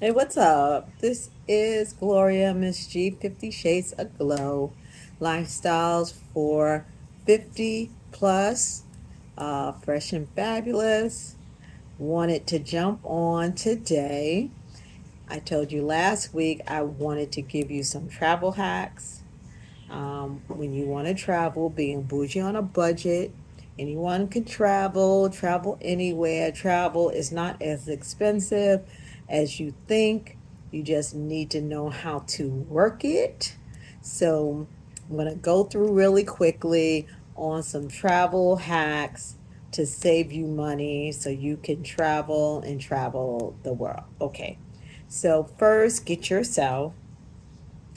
Hey, what's up? This is Gloria, Miss G, 50 Shades of Glow. Lifestyles for 50 plus, fresh and fabulous. Wanted to jump on today. I told you last week I wanted to give you some travel hacks. When you want to travel, being bougie on a budget, anyone can travel, travel anywhere. Travel is not as expensive as you think. You just need to know how to work it. So, I'm going to go through really quickly on some travel hacks to save you money so you can travel and travel the world. Okay. So, first, get yourself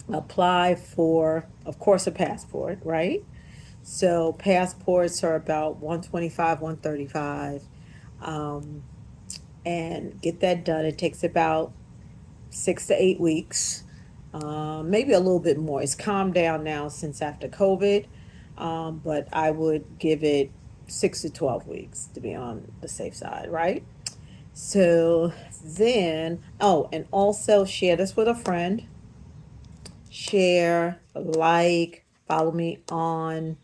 apply for, of course, a passport, right? So passports are about 125, 135, um, and get that done. It takes about 6 to 8 weeks, maybe a little bit more. It's calmed down now since after COVID, but I would give it 6 to 12 weeks to be on the safe side, right? So then, oh, and also share this with a friend, share, like, follow me on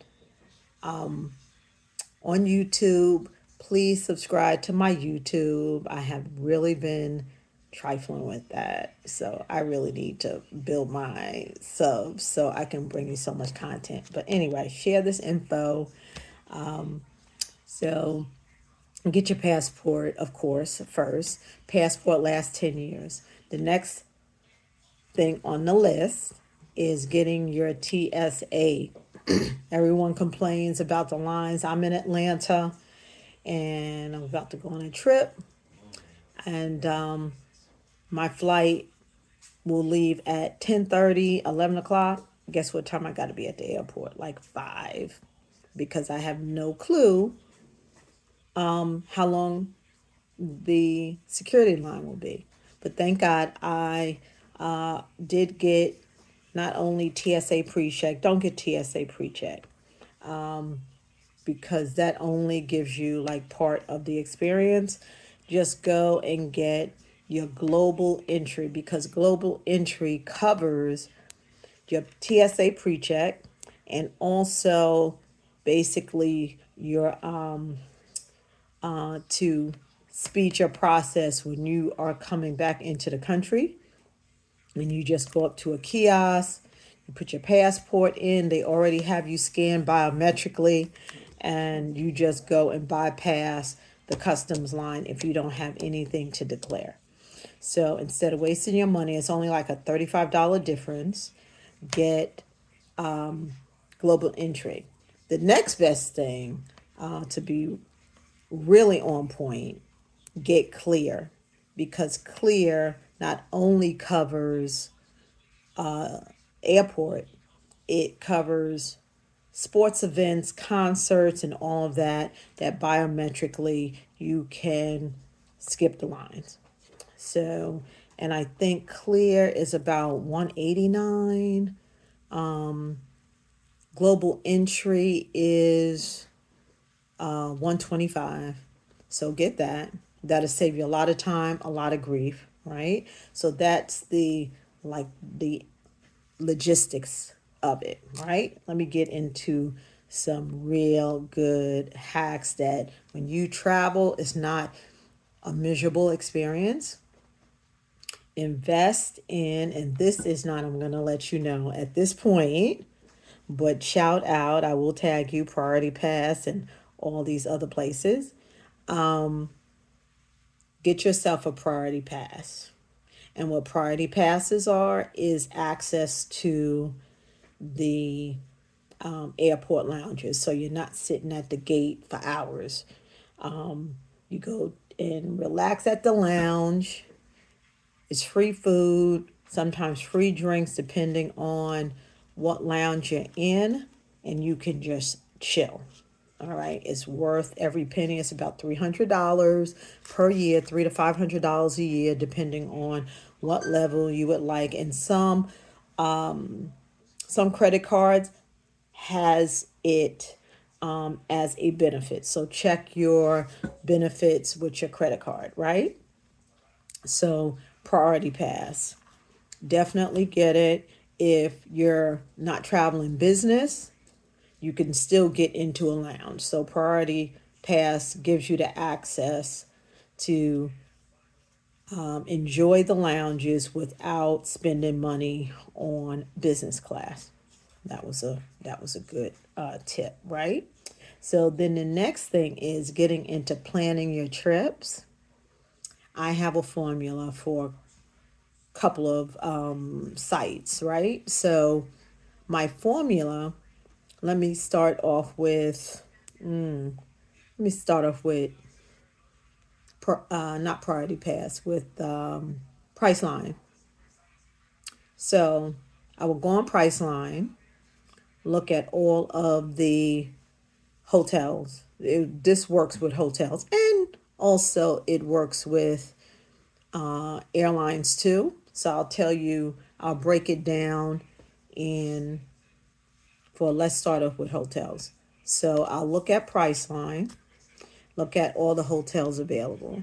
YouTube. Please subscribe to my YouTube. I have really been trifling with that. So I really need to build my subs so I can bring you so much content. But anyway, share this info. So get your passport, of course, first. Passport lasts 10 years. The next thing on the list is getting your TSA. Everyone complains about the lines. I'm in Atlanta and I'm about to go on a trip, and my flight will leave at 10:30, 11 o'clock. Guess what time I got to be at the airport? Like 5, because I have no clue how long the security line will be. But thank God I did get not only TSA pre-check, don't get TSA pre-check, because that only gives you like part of the experience. Just go and get your global entry, because global entry covers your TSA pre-check and also basically your to speed your process when you are coming back into the country. And you just go up to a kiosk, you put your passport in, they already have you scanned biometrically, and you just go and bypass the customs line if you don't have anything to declare. So instead of wasting your money, it's only like a $35 difference. Get global entry. The next best thing, to be really on point, get clear, because clear not only covers airport, it covers sports events, concerts, and all of that, that biometrically you can skip the lines. So, and I think clear is about 189. Global entry is 125. So get that. That'll save you a lot of time, a lot of grief, right? So that's the logistics of it, right? Let me get into some real good hacks that when you travel, it's not a miserable experience. Invest in, and this is not, I'm going to let you know at this point, but shout out, I will tag you, Priority Pass and all these other places. Get yourself a Priority Pass. And what Priority Passes are is access to the airport lounges. So you're not sitting at the gate for hours. You go and relax at the lounge. It's free food, sometimes free drinks, depending on what lounge you're in, and you can just chill. All right, it's worth every penny. It's about $300 per year, $300 to $500 a year, depending on what level you would like. And some credit cards has it as a benefit. So check your benefits with your credit card, right? So Priority Pass. Definitely get it. If you're not traveling business, you can still get into a lounge. So Priority Pass gives you the access to enjoy the lounges without spending money on business class. That was a good tip, right? So then the next thing is getting into planning your trips. I have a formula for a couple of sites, right? So my formula, let me start off with let me start off with not Priority Pass, with Priceline. So I will go on Priceline, look at all of the hotels. This works with hotels, and also it works with airlines too. So I'll break it down in for let's start off with hotels. So I'll look at Priceline, look at all the hotels available.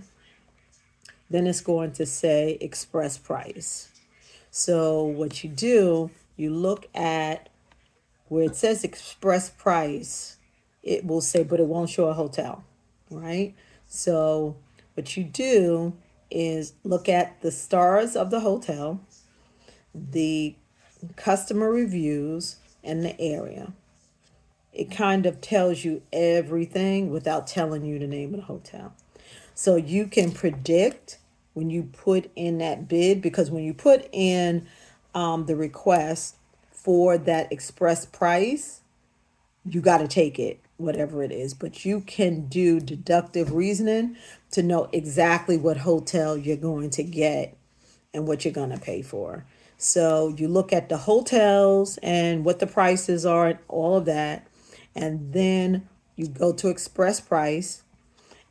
Then it's going to say express price. So what you do, you look at where it says express price, it will say, but it won't show a hotel, right? So what you do is look at the stars of the hotel, the customer reviews, and the area. It kind of tells you everything without telling you the name of the hotel. So you can predict when you put in that bid, because when you put in the request for that express price, you got to take it, whatever it is. But you can do deductive reasoning to know exactly what hotel you're going to get and what you're going to pay for. So you look at the hotels and what the prices are and all of that. And then you go to express price,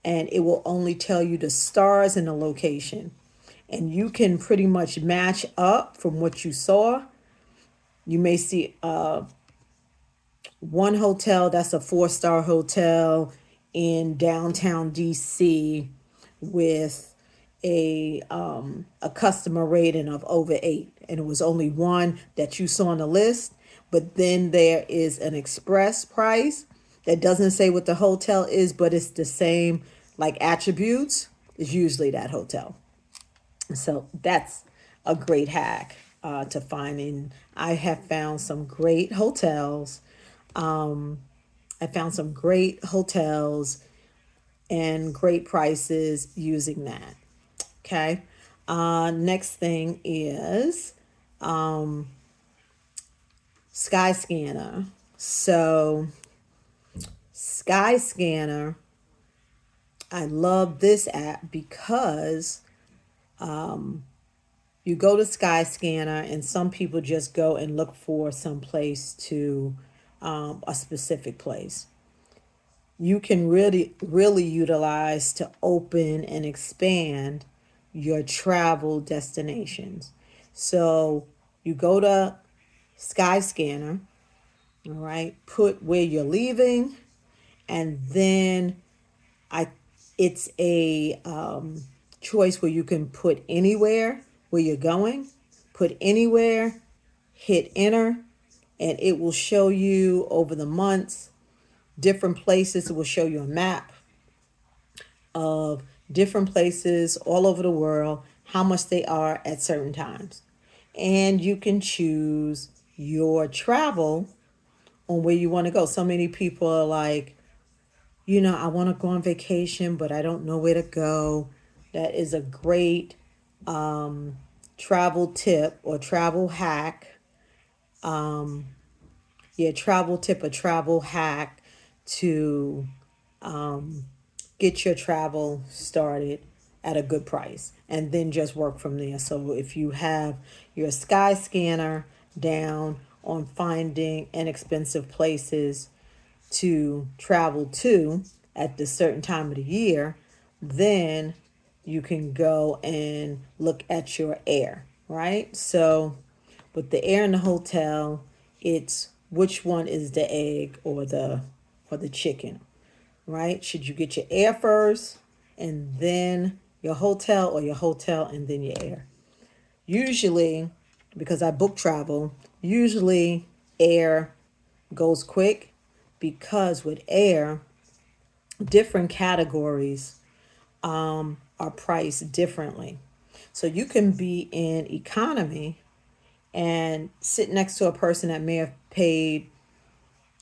and it will only tell you the stars and the location. And you can pretty much match up from what you saw. You may see one hotel that's a 4-star hotel in downtown DC with a customer rating of over 8, and it was only one that you saw on the list. But then there is an express price that doesn't say what the hotel is, but it's the same like attributes. Is usually that hotel. So that's a great hack to find. And I have found some great hotels. I found some great hotels and great prices using that. Okay. Next thing is Skyscanner. So Skyscanner, I love this app because you go to Skyscanner, and some people just go and look for some place to a specific place. You can really utilize to open and expand your travel destinations. So you go to Skyscanner, all right, put where you're leaving, and then I it's a choice where you can put anywhere where you're going, put anywhere, hit enter, and it will show you over the months different places. It will show you a map of different places all over the world, how much they are at certain times. And you can choose your travel on where you want to go. So many people are like, I want to go on vacation, but I don't know where to go. That is a great travel tip or travel hack. Travel tip or travel hack to get your travel started at a good price, and then just work from there. So if you have your Skyscanner down on finding inexpensive places to travel to at the certain time of the year, then you can go and look at your air, right? So with the air in the hotel, it's which one is the egg or the chicken, right? Should you get your air first and then your hotel, or your hotel and then your air? Usually, because I book travel, usually air goes quick because with air, different categories are priced differently. So you can be in economy and sit next to a person that may have paid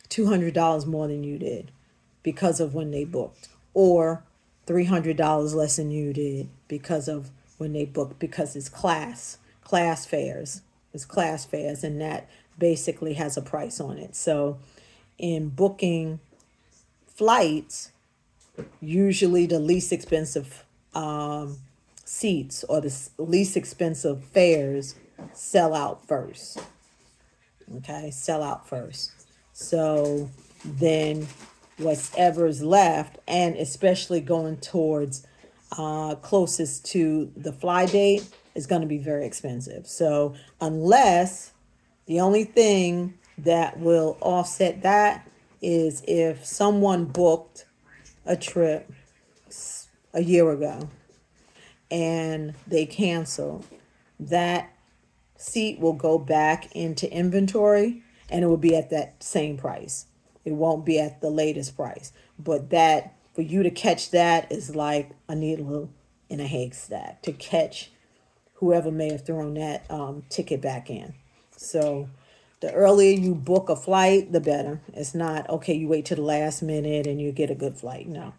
$200 more than you did because of when they booked, or $300 less than you did because of when they booked, because it's class fares. It's class fares, and that basically has a price on it. So in booking flights, usually the least expensive seats or the least expensive fares sell out first. Okay, sell out first. So then whatever's left, and especially going towards closest to the fly date, is going to be very expensive. So unless the only thing that will offset that is if someone booked a trip a year ago and they cancel, that seat will go back into inventory and it will be at that same price. It won't be at the latest price. But that, for you to catch that, is like a needle in a haystack to catch whoever may have thrown that ticket back in. So the earlier you book a flight, the better. It's not, okay, you wait till the last minute and you get a good flight. No.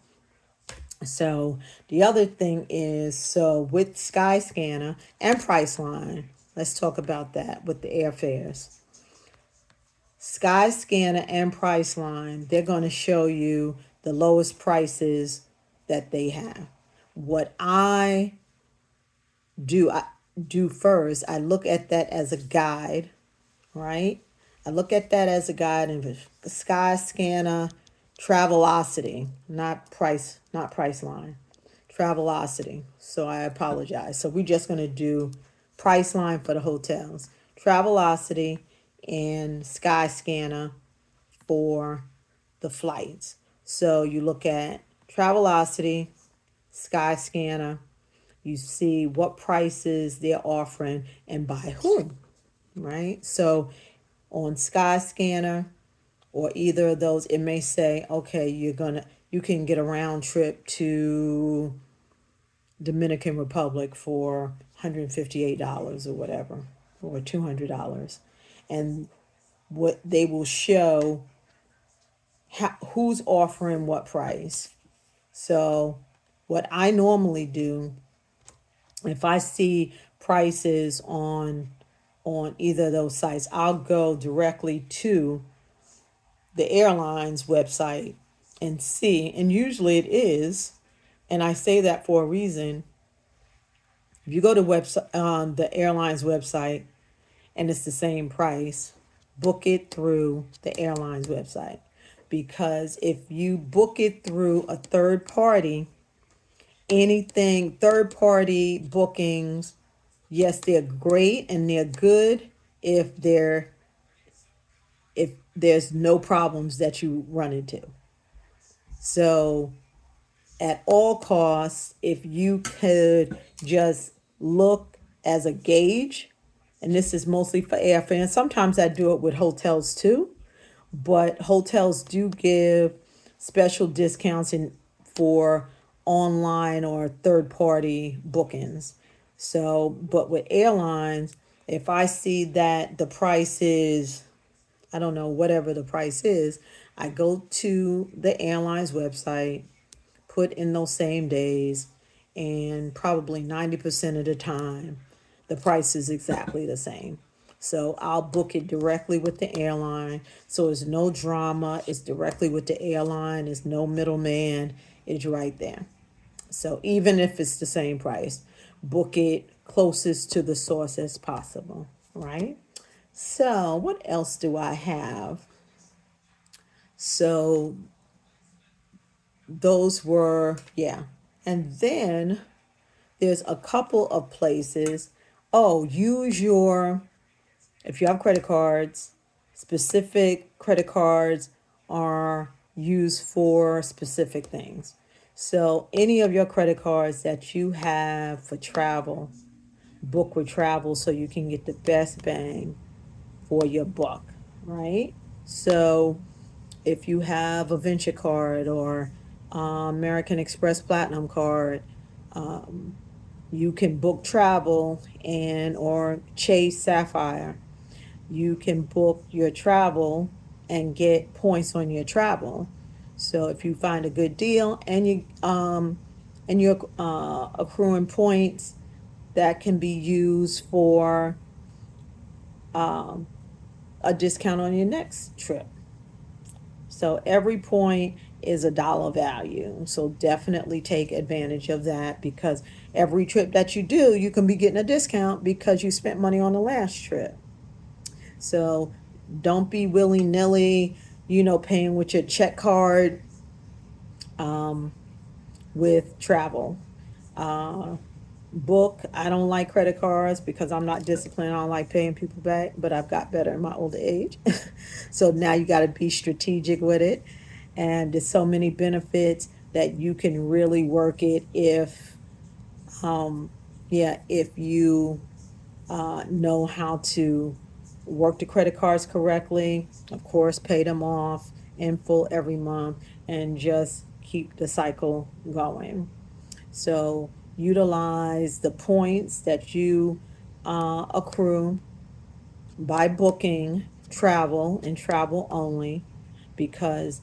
So the other thing is, so with Skyscanner and Priceline, let's talk about that with the airfares. Skyscanner and Priceline, they're going to show you the lowest prices that they have. What I do first, I look at that as a guide, right? I look at that as a guide in Skyscanner, Travelocity, not Priceline. Travelocity. So I apologize. So we're just going to do Priceline for the hotels, Travelocity, and Skyscanner for the flights. So you look at Travelocity, Skyscanner, you see what prices they're offering and by whom, right? So on Skyscanner or either of those, it may say, okay, you can get a round trip to Dominican Republic for $158 or whatever, or $200. And what they will show, who's offering what price. So what I normally do, if I see prices on either of those sites, I'll go directly to the airline's website and see, and usually it is, and I say that for a reason. If you go to website on the airline's website and it's the same price, book it through the airline's website. Because if you book it through a third party, anything third party bookings, yes, they're great and they're good if there's no problems that you run into. So at all costs, if you could just look as a gauge, and this is mostly for airfare, and sometimes I do it with hotels too, but hotels do give special discounts for online or third party bookings. So, but with airlines, if I see that the price is, I don't know, whatever the price is, I go to the airline's website, put in those same days, and probably 90% of the time, the price is exactly the same. So I'll book it directly with the airline. So it's no drama. It's directly with the airline. It's no middleman. It's right there. So even if it's the same price, book it closest to the source as possible, right? So what else do I have? So those were, yeah. And then there's a couple of places. Oh, if you have credit cards, specific credit cards are used for specific things. So any of your credit cards that you have for travel, book with travel so you can get the best bang for your buck, right? So if you have a Venture card or American Express Platinum card, um, you can book travel and or Chase Sapphire. You can book your travel and get points on your travel. So if you find a good deal and you're accruing points that can be used for um, a discount on your next trip. So every point is a dollar value. So definitely take advantage of that because every trip that you do, you can be getting a discount because you spent money on the last trip. So don't be willy nilly, paying with your check card um, with travel. Uh, Book. I don't like credit cards because I'm not disciplined. I don't like paying people back, but I've got better in my older age. So now you got to be strategic with it. And there's so many benefits that you can really work it um, if you know how to work the credit cards correctly. Of course, pay them off in full every month and just keep the cycle going. So utilize the points that you accrue by booking travel and travel only because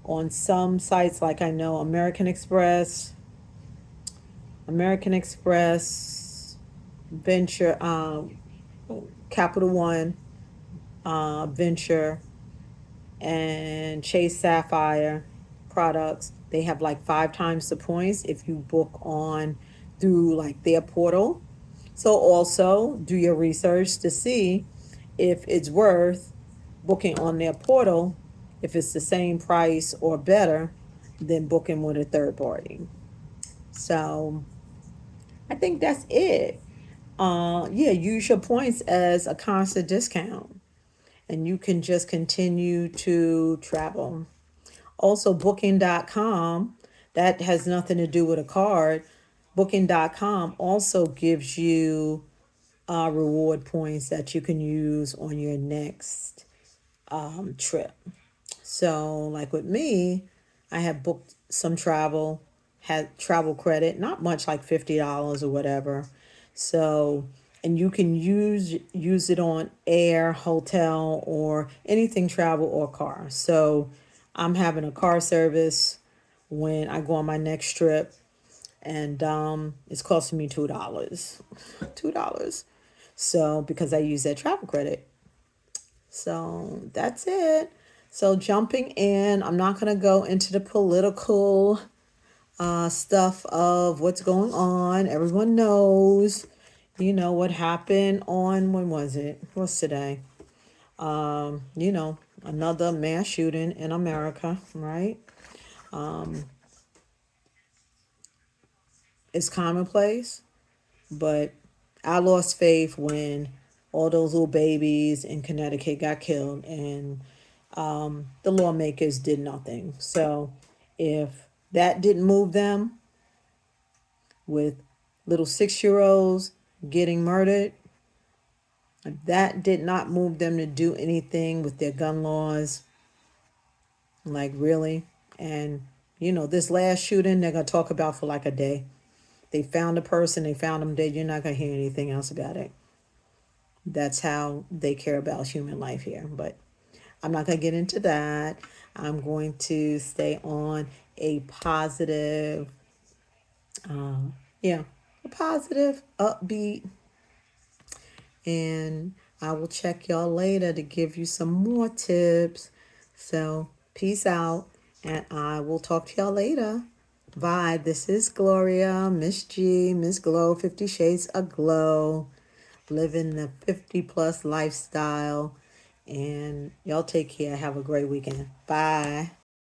on some sites like I know American Express, Venture, Capital One, Venture, and Chase Sapphire products, they have like 5 times the points if you book on through like their portal. So also do your research to see if it's worth booking on their portal, if it's the same price or better than booking with a third party. So I think that's it. Yeah, use your points as a constant discount and you can just continue to travel. Also, booking.com, that has nothing to do with a card. Booking.com also gives you reward points that you can use on your next trip. So, like with me, I have booked some travel, had travel credit, not much, like $50 or whatever. So, and you can use it on air, hotel, or anything travel or car. So, I'm having a car service when I go on my next trip, and it's costing me $2, $2. So, because I use that travel credit. So that's it. So jumping in, I'm not going to go into the political stuff of what's going on. Everyone knows, what happened on, when was it? What's today? Another mass shooting in America, right? Um, it's commonplace, but I lost faith when all those little babies in Connecticut got killed and the lawmakers did nothing. So if that didn't move them with little 6 year olds getting murdered, if that did not move them to do anything with their gun laws, like really. And this last shooting, they're going to talk about for like a day. They found a person, they found them dead. You're not going to hear anything else about it. That's how they care about human life here. But I'm not going to get into that. I'm going to stay on a positive, um, yeah, a positive, upbeat, and I will check y'all later to give you some more tips. So, peace out, and I will talk to y'all later. Bye. This is Gloria, Miss G, Miss Glow, 50 Shades of Glow, living the 50 plus lifestyle. And y'all take care. Have a great weekend. Bye.